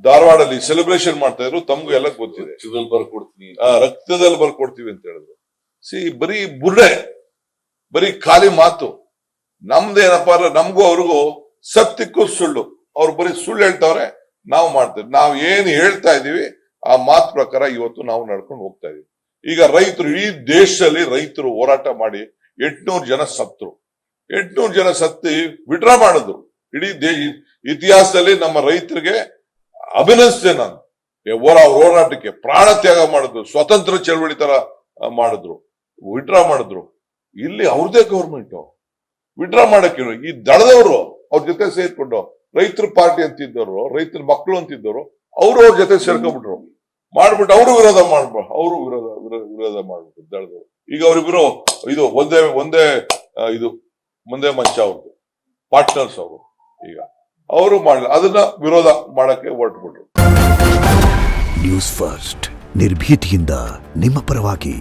ಧಾರವಾಡಲ್ಲಿ celebration ಮಾಡ್ತಾ ಇದ್ರು, ತಮಗೂ ಎಲ್ಲ ಗೊತ್ತಿದೆ. ರಕ್ತದಲ್ಲಿ ಬರ್ಕೊಡ್ತೀವಿ ಅಂತ ಹೇಳಿದ್ರು. ಬರೀ ಬುರ್ಡೆ, ಬರೀ ಖಾಲಿ ಮಾತು. ನಮ್ದೇನಪ್ಪ, ನಮಗೂ ಅವ್ರಿಗೂ ಸತ್ಯಕ್ಕೂ ಸುಳ್ಳು. ಅವ್ರು ಬರೀ ಸುಳ್ಳು ಹೇಳ್ತಾವ್ರೆ, ನಾವು ಮಾಡ್ತೇವೆ. ನಾವು ಏನ್ ಹೇಳ್ತಾ ಇದೀವಿ ಆ ಮಾತು ಪ್ರಕಾರ ಇವತ್ತು ನಾವು ನಡ್ಕೊಂಡು ಹೋಗ್ತಾ ಇದೀವಿ. ಈಗ ರೈತರು, ಇಡೀ ದೇಶದಲ್ಲಿ ರೈತರು ಹೋರಾಟ ಮಾಡಿ 800 ಜನ ಸತ್ರು. 800 ಜನ ಸತ್ತಿ ವಿಡ್ರಾ ಮಾಡಿದ್ರು. ಇಡೀ ಇತಿಹಾಸದಲ್ಲಿ ನಮ್ಮ ರೈತರಿಗೆ ಅಭಿನಂದಿಸ್ತೇನೆ ನಾನು. ಹೋರಾಟಕ್ಕೆ ಪ್ರಾಣ ತ್ಯಾಗ ಮಾಡಿದ್ರು, ಸ್ವತಂತ್ರ ಚಳವಳಿ ತರ ಮಾಡಿದ್ರು, ವಿಡ್ರಾ ಮಾಡಿದ್ರು. ಇಲ್ಲಿ ಅವ್ರದೇ ಗೌರ್ಮೆಂಟ್ ವಿಡ್ರಾ ಮಾಡಕ್ಕೆ ಈ ದಳದವರು ಅವ್ರ ಜೊತೆ ಸೇರ್ಕೊಂಡು ರೈತರ ಪಾರ್ಟಿ ಅಂತಿದ್ದವರು, ರೈತರ ಮಕ್ಕಳು ಅಂತಿದ್ದವರು, ಅವ್ರ ಜೊತೆ ಸೇರ್ಕೊಂಡ್ಬಿಟ್ರು. ಮಾಡ್ಬಿಟ್ಟು ಅವರು ವಿರೋಧ ಮಾಡ್ಬಿಟ್ಟು ವಿರೋಧ ಮಾಡ್ಬಿಟ್ಟು ದಳದವರು. ಈಗ ಅವರಿಬ್ರು ಇದು ಒಂದೇ ಇದು ಮುಂದೆ ಮಂಚ ಅವ್ರದ್ದು ಪಾರ್ಟ್ನರ್ಸ್ ಅವರು. ಈಗ ಅವರು ಮಾಡಲಿ, ಅದನ್ನ ವಿರೋಧ ಮಾಡಕ್ಕೆ ಹೊರಟ್ಬಿಟ್ರು. ನ್ಯೂಸ್ ಫಸ್ಟ್, ನಿರ್ಭೀತಿಯಿಂದ ನಿಮ್ಮ ಪರವಾಗಿ.